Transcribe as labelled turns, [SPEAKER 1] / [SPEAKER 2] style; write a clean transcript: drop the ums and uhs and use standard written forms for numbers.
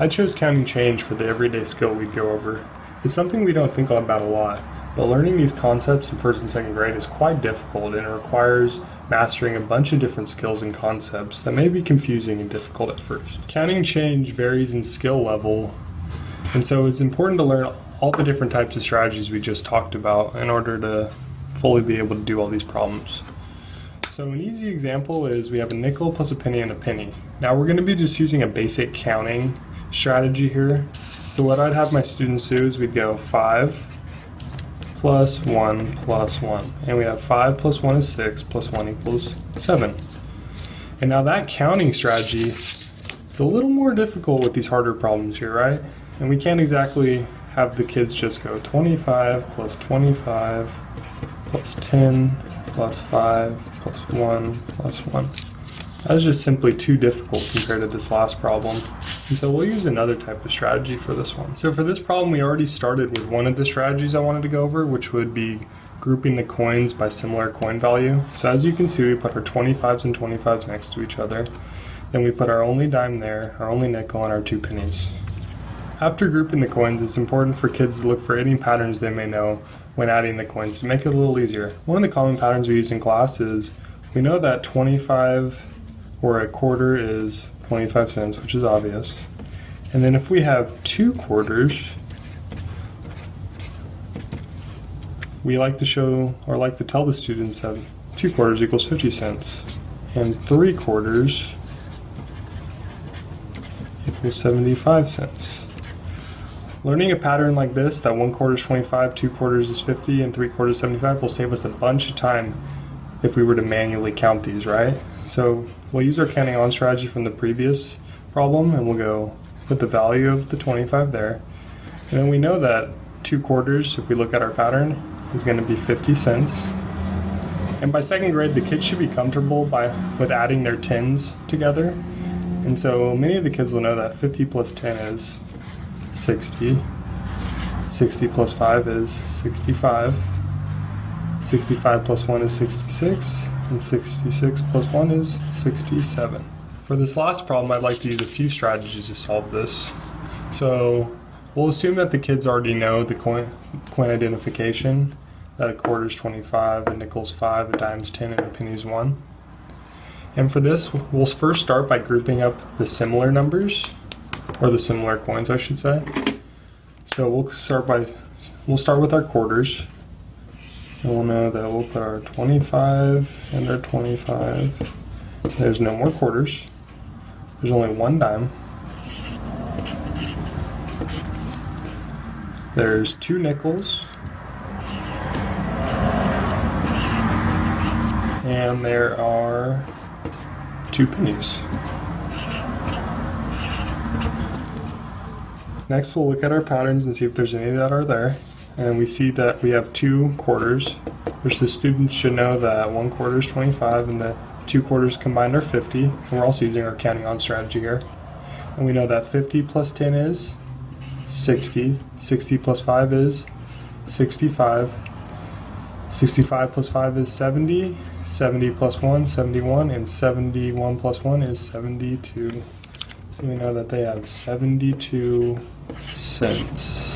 [SPEAKER 1] I chose counting change for the everyday skill we'd go over. It's something we don't think about a lot, but learning these concepts in first and second grade is quite difficult and it requires mastering a bunch of different skills and concepts that may be confusing and difficult at first. Counting change varies in skill level, and so it's important to learn all the different types of strategies we just talked about in order to fully be able to do all these problems. So an easy example is we have a nickel plus a penny and a penny. Now we're going to be just using a basic counting strategy here. So what I'd have my students do is we'd go 5 plus 1 plus 1. And we have 5 plus 1 is 6 plus 1 equals 7. And now that counting strategy is a little more difficult with these harder problems here, right? And we can't exactly have the kids just go 25 plus 25 plus 10 plus 5 plus 1 plus 1. That is just simply too difficult compared to this last problem. And so we'll use another type of strategy for this one. So for this problem, we already started with one of the strategies I wanted to go over, which would be grouping the coins by similar coin value. So as you can see, we put our 25s and 25s next to each other. Then we put our only dime there, our only nickel, and our 2 pennies. After grouping the coins, it's important for kids to look for any patterns they may know when adding the coins to make it a little easier. One of the common patterns we use in class is we know that 25 or a quarter is 25 cents, which is obvious. And then if we have 2 quarters, we like to show or like to tell the students that 2 quarters equals 50 cents and 3 quarters equals 75 cents. Learning a pattern like this, that 1 quarter is 25, 2 quarters is 50, and 3 quarters is 75, will save us a bunch of time if we were to manually count these, right? So we'll use our counting on strategy from the previous problem, and we'll go put the value of the 25 there. And then we know that 2 quarters, if we look at our pattern, is going to be 50 cents. And by second grade, the kids should be comfortable with adding their tens together. And so many of the kids will know that 50 plus 10 is 60. 60 plus 5 is 65. 65 plus 1 is 66. And 66 plus 1 is 67. For this last problem, I'd like to use a few strategies to solve this. So we'll assume that the kids already know the coin identification, that a quarter is 25, a nickel is 5, a dime is 10, and a penny is 1. And for this, we'll first start by grouping up the similar numbers, or the similar coins, I should say. So we'll start with our quarters. And we'll know that we'll put our 25 and our 25. There's no more quarters. There's only 1 dime. There's 2 nickels. And there are 2 pennies. Next, we'll look at our patterns and see if there's any that are there. And we see that we have 2 quarters, which the students should know that 1 quarter is 25 and the 2 quarters combined are 50. And we're also using our counting on strategy here. And we know that 50 plus 10 is 60. 60 plus 5 is 65. 65 plus 5 is 70. 70 plus 1, 71. And 71 plus 1 is 72. So we know that they have 72 cents.